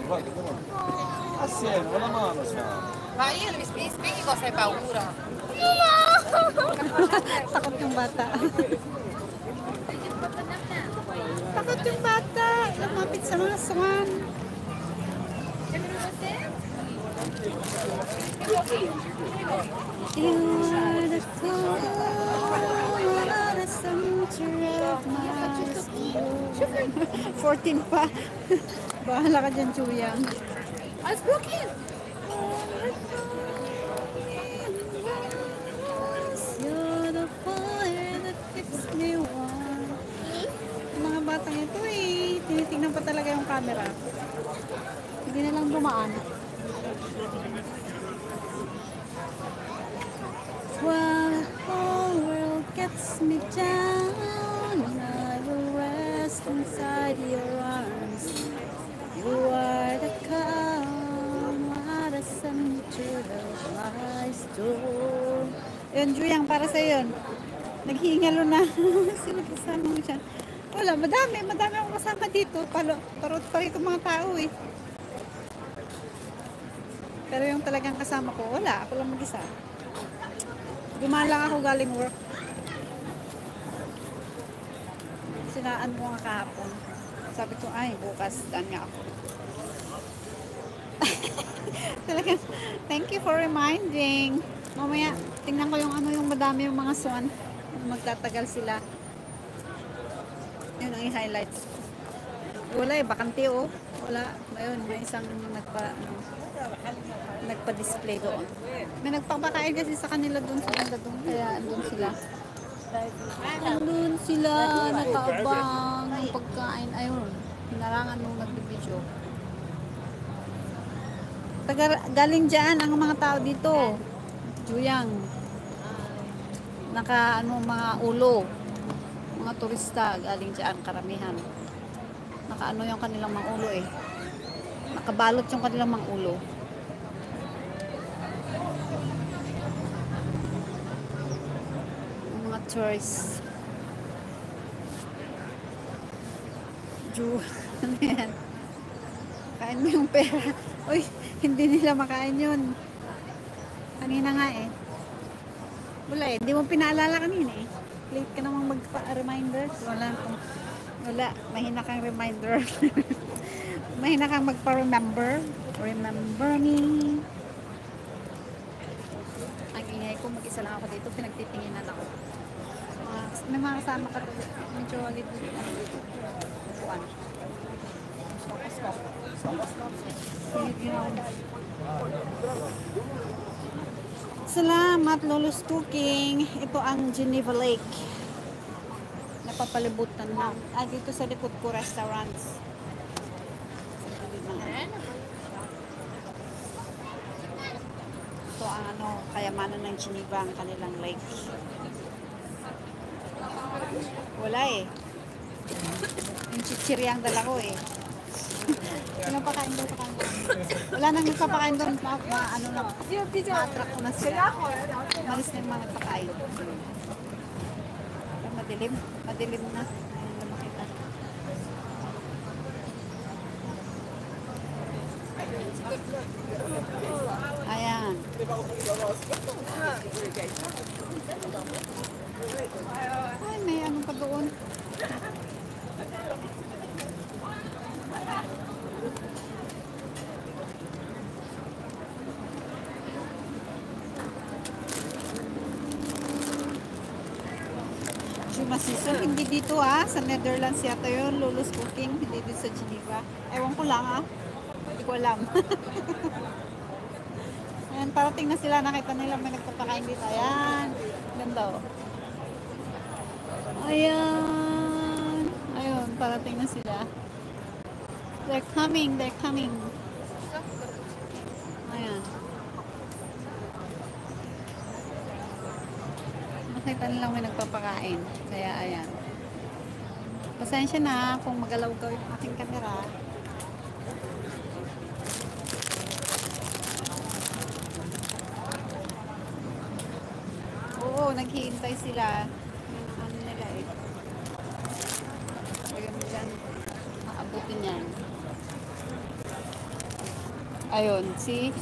Assieme, con la mano siamo. Ma io mi spieghi cosa hai paura? Takot yung bata. Takot yung bata. Lumapit sa mga swan. You are the color, the center of my soul. 14 pa. Bahala ka dyan, Chuyang. Alles blockiert! You're the fire that keeps me warm. Yung mga batang ito tinitingnan pa talaga yung camera. Hindi na lang dumaan. While the whole world gets me down, I will rest inside your arms. You are the calm, the center of my storm. Yun, Juyang, para sa yun. Naghihingalo na. Sino kasama mo siya? Wala, madami akong kasama dito. Parot pa rin mga tao Pero yung talagang kasama ko, wala. Ako lang mag-isa. Dumaan lang ako galing work. Sinaan mo nga kahapon. Sabi ko, ay, bukas, daan nga ako. Talagang, thank you for reminding. Mamaya, tingnan ko yung madami yung mga swan. Magtatagal sila. Yun ang i-highlights. Wala bakante Wala. Ayun, may isang nagpa-display doon. May nagpapakain kasi sa kanila doon sa banda doon. Kaya andun sila. Andun sila, nakaabang ng pagkain. Ayun, hinarangan nung nag-video. Galing dyan ang mga tao dito. Juyang. Mga ulo. Mga turista galing dyan, karamihan. Nakaano yung kanilang mga ulo Nakabalot yung kanilang mga ulo. Mga tourists. Ano yan? Kain mo yung pera. Uy, hindi nila makain yun. Kanina nga Wala hindi mo pinaalala kanina Late ka namang magpa-reminder. Wala. Mahina kang reminder. Mahina kang magpa-remember. Remember me. Ang ingay ko, mag-isa lang ako dito. Pinagtitinginan ako. May mga kasama ka dito. Medyo ulit dito. Buwan. Salamat, Lolo's Cooking. Ito ang Geneva Lake. Napapalibutan na. Dito sa likod ko, restaurants. Ito ang kayamanan ng Geneva, ang kanilang lake. Wala Yung chichirya ang dala ko Walang pakain doon. Wala nang nagpapakain doon. Ma-attract ko na sila. Malis na yung mga pakain. Madilim. Madilim na. Ayun na makita. Ayan. Ay, may ano pa doon. Season, hindi dito sa Netherlands yata yun, Lolo's Cooking, hindi dito sa Geneva. Ewan ko lang hindi ko alam. Ayan, parating na sila, nakita nila may nagpapakain dito. Ayan, ganda Ayan, ayun, parating na sila. They're coming. Ayan. Nakita nilang may nagpapakain. Kaya ayan. Pasensya na kung magalaw-gaw yung aking camera. Oo, naghihintay sila. Ano nila Lagyan mo dyan. Maabutin yan. Ayun, see?